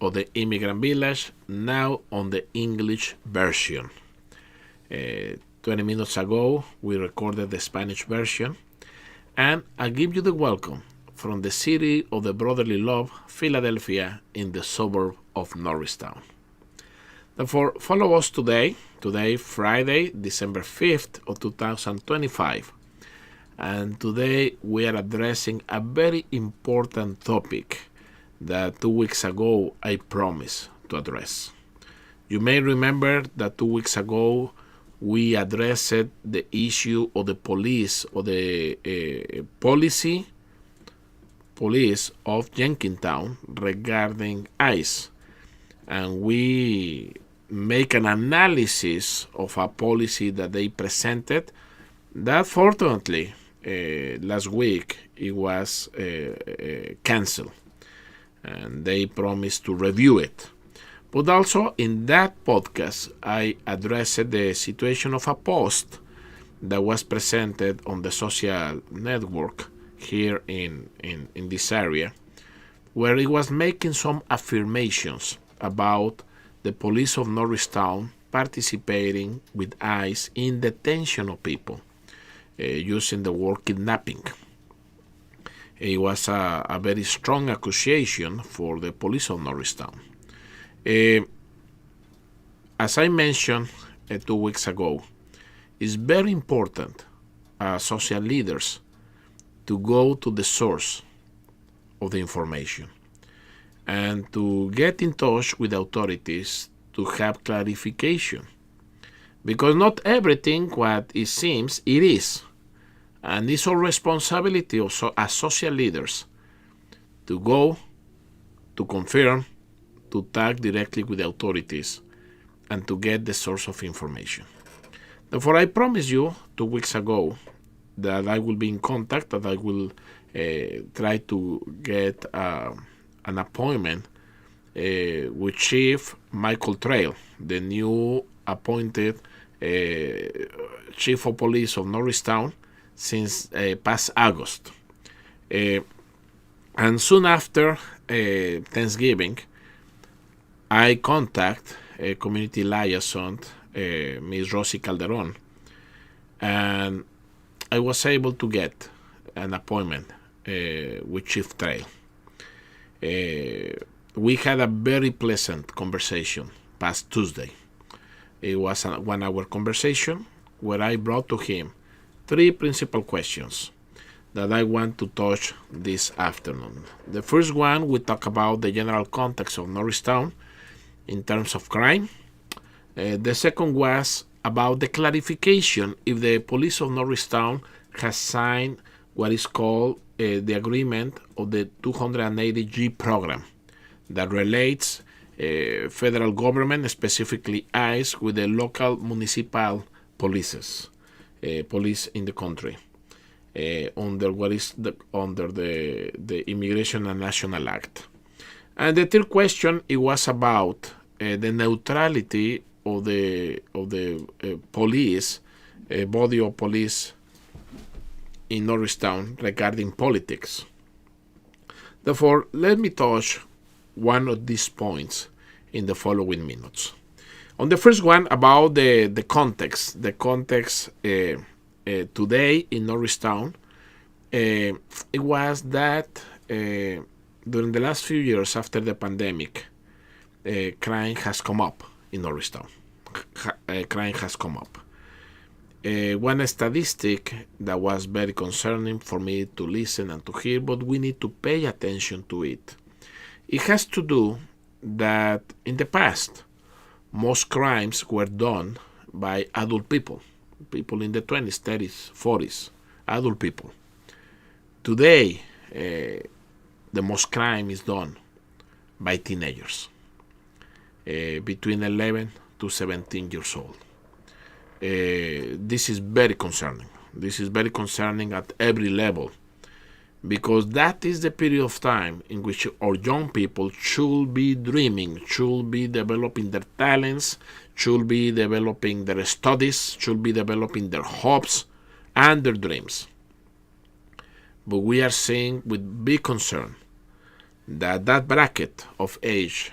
of the Immigrant Village, now on the English version. 20 minutes ago, we recorded the Spanish version, and I give you the welcome from the city of the brotherly love, Philadelphia, in the suburb of Norristown. Therefore, follow us today, Friday, December 5th of 2025. And today we are addressing a very important topic that 2 weeks ago I promised to address. You may remember that 2 weeks ago we addressed the issue of the police or the police of Jenkintown regarding ICE, and we make an analysis of a policy that they presented that fortunately last week it was canceled, and they promised to review it. But also in that podcast, I addressed the situation of a post that was presented on the social network here in this area, where it was making some affirmations about the police of Norristown participating with ICE in detention of people, using the word kidnapping. It was a very strong accusation for the police of Norristown. As I mentioned 2 weeks ago, it's very important as social leaders to go to the source of the information and to get in touch with authorities to have clarification. Because not everything what it seems, it is. And it's our responsibility also as social leaders to go, to confirm, to talk directly with the authorities, and to get the source of information. Therefore, I promised you 2 weeks ago that I will be in contact, that I will try to get an appointment with Chief Michael Trail, the new appointed Chief of Police of Norristown since past August. And soon after Thanksgiving, I contact community liaison, Ms. Rosie Calderon, and I was able to get an appointment with Chief Trail. We had a very pleasant conversation past Tuesday. It was a 1 hour conversation where I brought to him 3 principal questions that I want to touch this afternoon. The first one, we talk about the general context of Norristown in terms of crime. The second was about the clarification if the police of Norristown has signed what is called the agreement of the 280G program that relates federal government, specifically ICE, with the local municipal police in the country under the Immigration and National Act. And the third question, it was about the neutrality of the police, body of police in Norristown regarding politics. Therefore, let me touch one of these points in the following minutes. On the first one, about the context. The context today in Norristown, it was that during the last few years after the pandemic, crime has come up in Norristown. Crime has come up. One statistic that was very concerning for me to listen and to hear, but we need to pay attention to it. It has to do that in the past, most crimes were done by adult people in the 20s, 30s, 40s, adult people. Today, the most crime is done by teenagers, between 11 to 17 years old. This is very concerning. This is very concerning at every level, because that is the period of time in which our young people should be dreaming, should be developing their talents, should be developing their studies, should be developing their hopes and their dreams. But we are seeing with big concern that bracket of age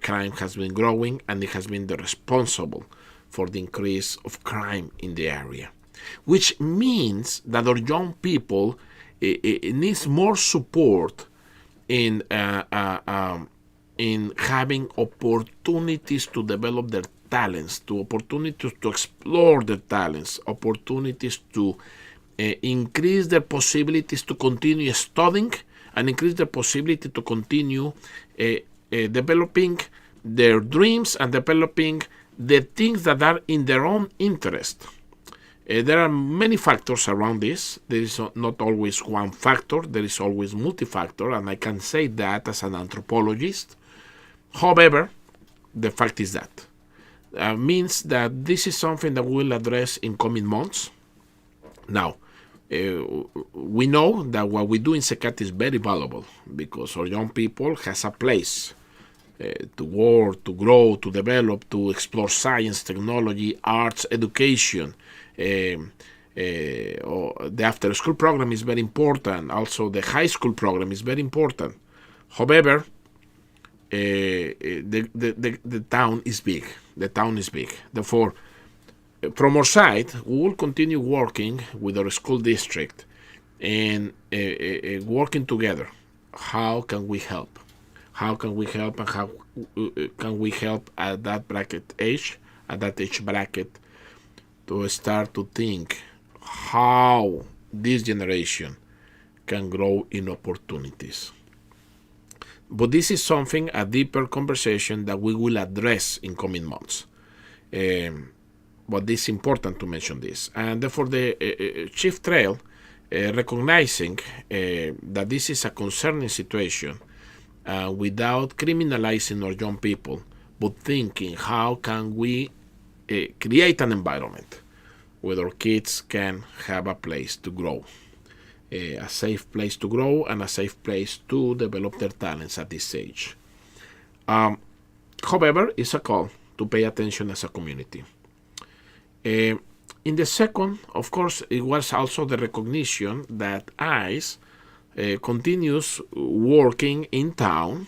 crime has been growing, and it has been the responsible for the increase of crime in the area, which means that our young people needs more support in having opportunities to develop their talents, to opportunities to explore their talents, opportunities to increase their possibilities to continue studying, and increase their possibility to continue developing their dreams and developing the things that are in their own interest. There are many factors around this. There is not always one factor. There is always multi-factor, and I can say that as an anthropologist. However, the fact is that means that this is something that we will address in coming months. Now, we know that what we do in SECAT is very valuable because our young people has a place to work, to grow, to develop, to explore science, technology, arts, education. The after-school program is very important. Also, the high school program is very important. However, the town is big. The town is big. Therefore, from our side, we will continue working with our school district and working together. How can we help? How can we help, and how can we help at that age bracket, to start to think how this generation can grow in opportunities. But this is something, a deeper conversation that we will address in coming months. But it's important to mention this. And therefore, the Chief Trail, recognizing that this is a concerning situation, without criminalizing our young people, but thinking how can we create an environment where our kids can have a place to grow, a safe place to grow and a safe place to develop their talents at this age. However, it's a call to pay attention as a community. In the second, of course, it was also the recognition that ICE continues working in town.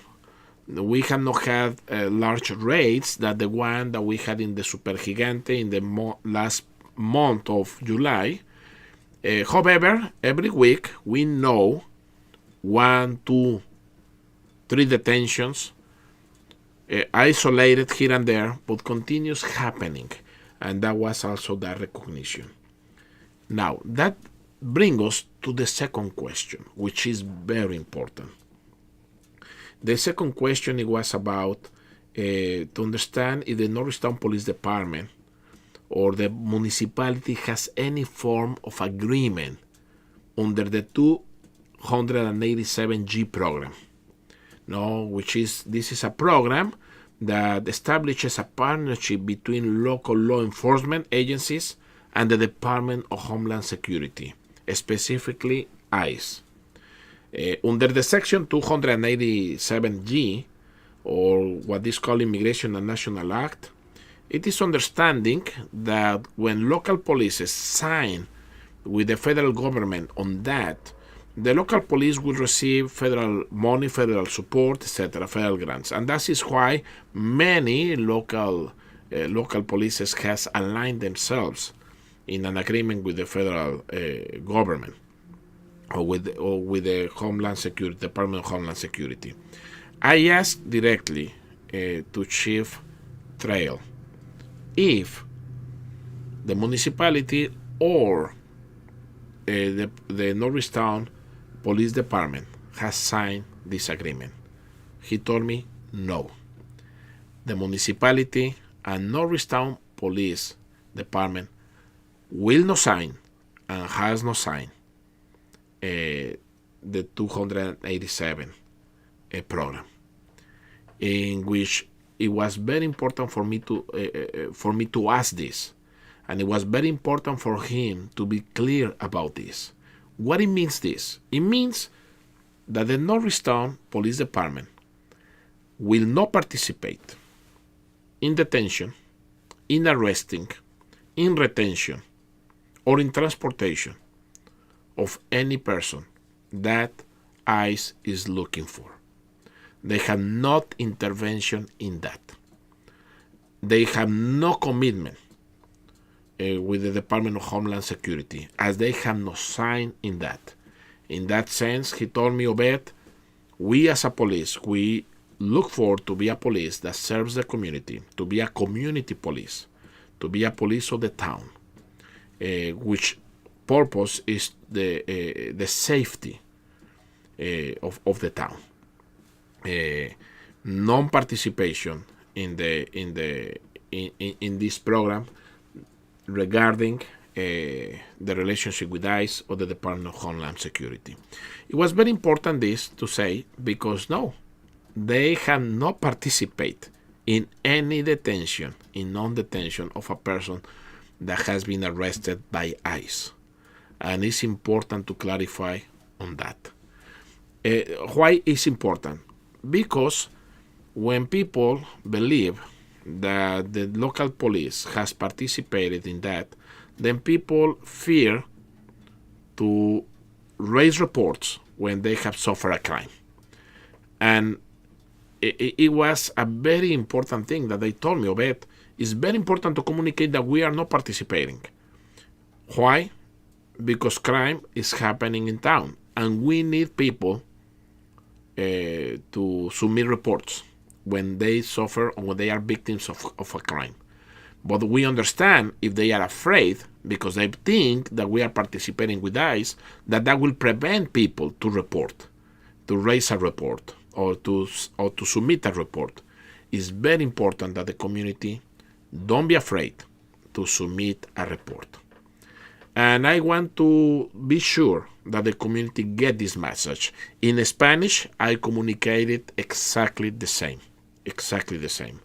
We have not had large raids that the one that we had in the Supergigante in the last month of July. However, every week we know 1, 2, 3 detentions, isolated here and there, but continues happening. And that was also that recognition. Now, that brings us to the second question, which is very important. The second question, it was about to understand if the Norristown Police Department or the municipality has any form of agreement under the 287G program. No, this is a program that establishes a partnership between local law enforcement agencies and the Department of Homeland Security, specifically ICE. Under the Section 287G, or what is called Immigration and National Act, it is understanding that when local police sign with the federal government on that, the local police will receive federal money, federal support, etc., federal grants. And that is why many local polices has aligned themselves in an agreement with the federal government or with the Homeland Security, Department of Homeland Security. I asked directly to Chief Trail if the municipality or the Norristown Police Department has signed this agreement. He told me no. The municipality and Norristown Police Department will not sign and has not signed the 287 program, in which it was very important for me to ask this, and it was very important for him to be clear about this. What it means this? It means that the Norristown Police Department will not participate in detention, in arresting, in retention, or in transportation of any person that ICE is looking for. They have not intervention in that. They have no commitment with the Department of Homeland Security, as they have no sign in that. In that sense, he told me, Obed, we as a police, we look for to be a police that serves the community, to be a community police, to be a police of the town, which purpose is the safety of the town. Non-participation in this program regarding the relationship with ICE or the Department of Homeland Security. It was very important this to say, because no, they have not participated in any detention, in non-detention of a person that has been arrested by ICE. And it's important to clarify on that. Why is important? Because when people believe that the local police has participated in that, then people fear to raise reports when they have suffered a crime. And it was a very important thing that they told me, Obed. It's very important to communicate that we are not participating. Why? Because crime is happening in town, and we need people to submit reports when they suffer or when they are victims of a crime. But we understand if they are afraid because they think that we are participating with ICE, that will prevent people to report, to raise a report, or to submit a report. It's very important that the community don't be afraid to submit a report. And I want to be sure that the community get this message. In Spanish, I communicated exactly the same. Exactly the same.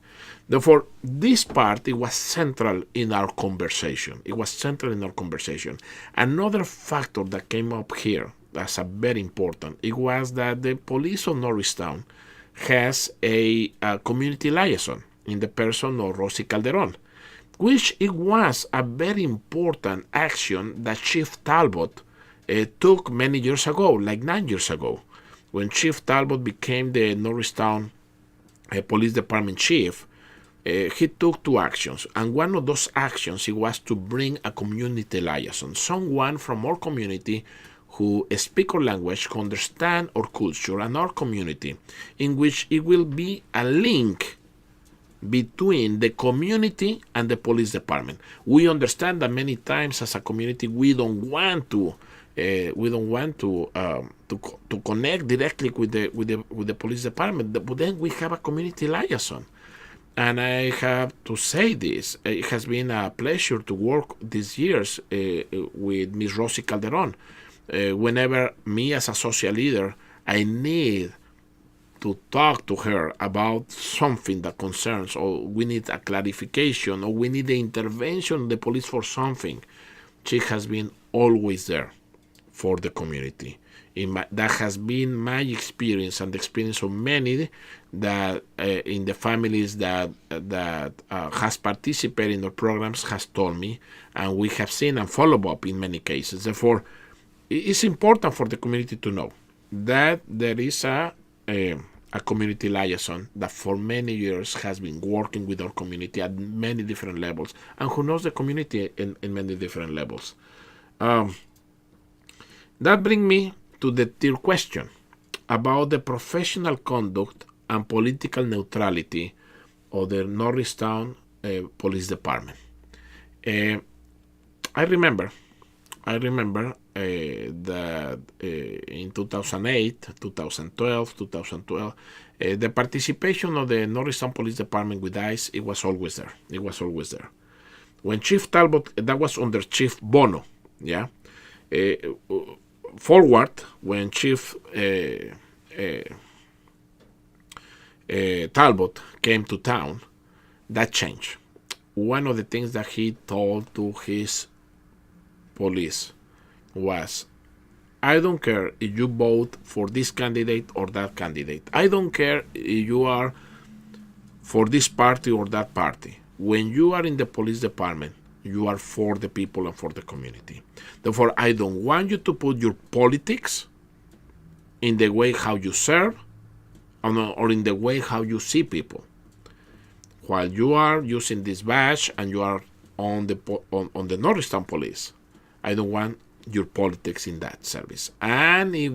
Therefore, this part, it was central in our conversation. It was central in our conversation. Another factor that came up here that's a very important, it was that the police of Norristown has a community liaison in the person of Rosy Calderon, which it was a very important action that Chief Talbot took many years ago, like 9 years ago, when Chief Talbot became the Norristown Police Department chief. He took 2 actions, and one of those actions it was to bring a community liaison, someone from our community who speak our language, who understand our culture and our community, in which it will be a link between the community and the police department. We understand that many times as a community we don't want to connect directly with the police department, but then we have a community liaison. And I have to say this, it has been a pleasure to work these years with Ms. Rosy Calderon. Whenever me as a social leader, I need to talk to her about something that concerns, or we need a clarification, or we need the intervention of the police for something, she has been always there for the community. That has been my experience and the experience of many that in the families that has participated in the programs has told me, and we have seen and follow up in many cases. Therefore, it's important for the community to know that there is a community liaison that for many years has been working with our community at many different levels, and who knows the community in many different levels. That brings me to the third question about the professional conduct and political neutrality of the Norristown Police Department. I remember that in 2008, 2012, the participation of the Norristown Police Department with ICE, it was always there. It was always there. When Chief Talbot, that was under Chief Bono, yeah. Forward, when Chief Talbot came to town, that changed. One of the things that he told to his police was, I don't care if you vote for this candidate or that candidate. I don't care if you are for this party or that party. When you are in the police department, you are for the people and for the community. Therefore, I don't want you to put your politics in the way how you serve. or in the way how you see people. While you are using this badge and you are on the Northern Police, I don't want your politics in that service. And if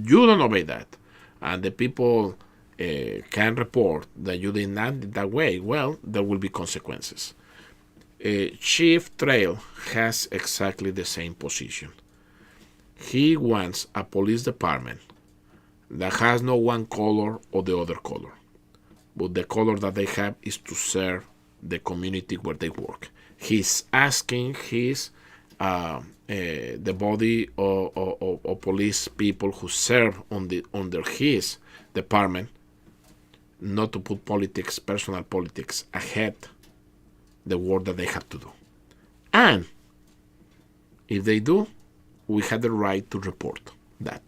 you don't obey that, and the people can report that you did not act that way, well, there will be consequences. Chief Trail has exactly the same position. He wants a police department that has no one color or the other color, but the color that they have is to serve the community where they work. He's asking the body of police people who serve under his department not to put politics, personal politics, ahead the work that they have to do. And if they do, we have the right to report that,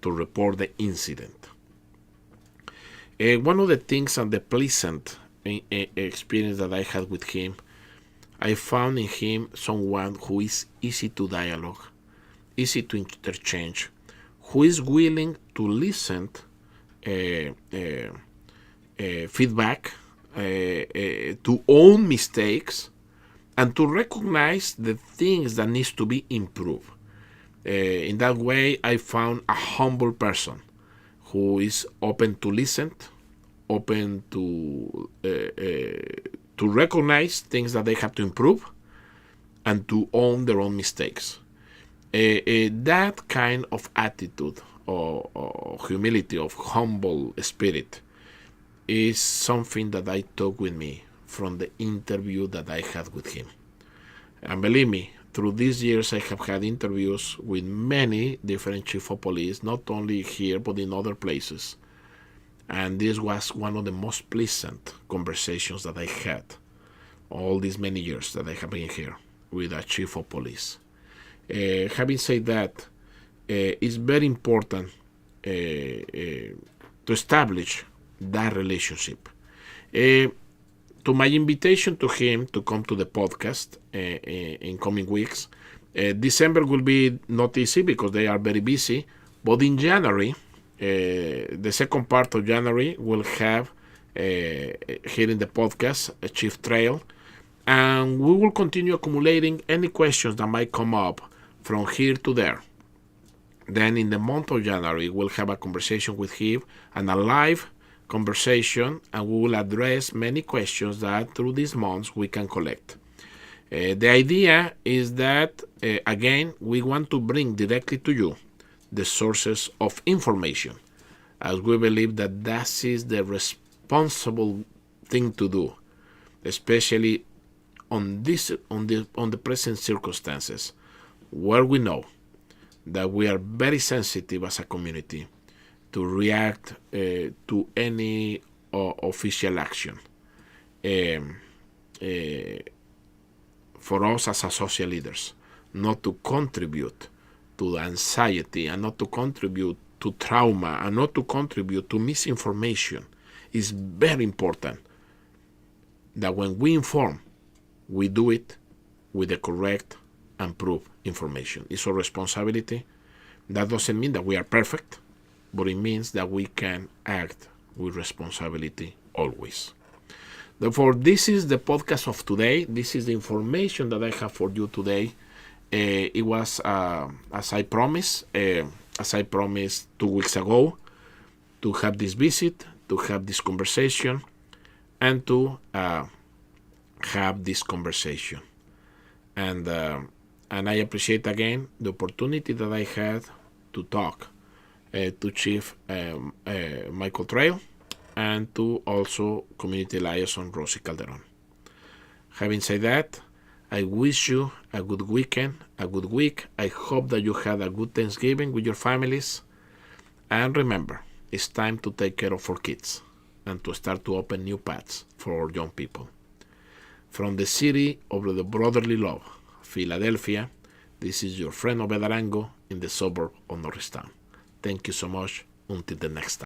to report the incident. One of the things and the pleasant experience that I had with him, I found in him someone who is easy to dialogue, easy to interchange, who is willing to listen feedback, to own mistakes, and to recognize the things that needs to be improved. In that way, I found a humble person who is open to listen, open to recognize things that they have to improve, and to own their own mistakes. That kind of attitude or humility, of humble spirit, is something that I took with me from the interview that I had with him. And believe me, through these years I have had interviews with many different chief of police, not only here but in other places. And this was one of the most pleasant conversations that I had all these many years that I have been here with a chief of police. Having said that, it's very important to establish that relationship. To my invitation to him to come to the podcast in coming weeks, December will be not easy because they are very busy, but in January, the second part of January, we'll have here in the podcast a Chief Trail, and we will continue accumulating any questions that might come up from here to there. Then in the month of January, we'll have a conversation with him and a live conversation, and we will address many questions that through these months we can collect. The idea is that, again, we want to bring directly to you the sources of information, as we believe that that is the responsible thing to do, especially on the present circumstances, where we know that we are very sensitive as a community to react to any official action. For us as a social leaders, not to contribute to anxiety and not to contribute to trauma and not to contribute to misinformation. Is very important that when we inform, we do it with the correct and proof information. It's our responsibility. That doesn't mean that we are perfect, but it means that we can act with responsibility always. Therefore, this is the podcast of today. This is the information that I have for you today. It was, as I promised 2 weeks ago, to have this visit, to have this conversation, and to have this conversation. And I appreciate again the opportunity that I had to talk to Chief Michael Trail and to also Community Liaison Rosie Calderon. Having said that, I wish you a good weekend, a good week. I hope that you had a good Thanksgiving with your families. And remember, it's time to take care of our kids and to start to open new paths for our young people. From the city of the brotherly love, Philadelphia, this is your friend Obed Arango in the suburb of Norristown. Thank you so much. Until the next time.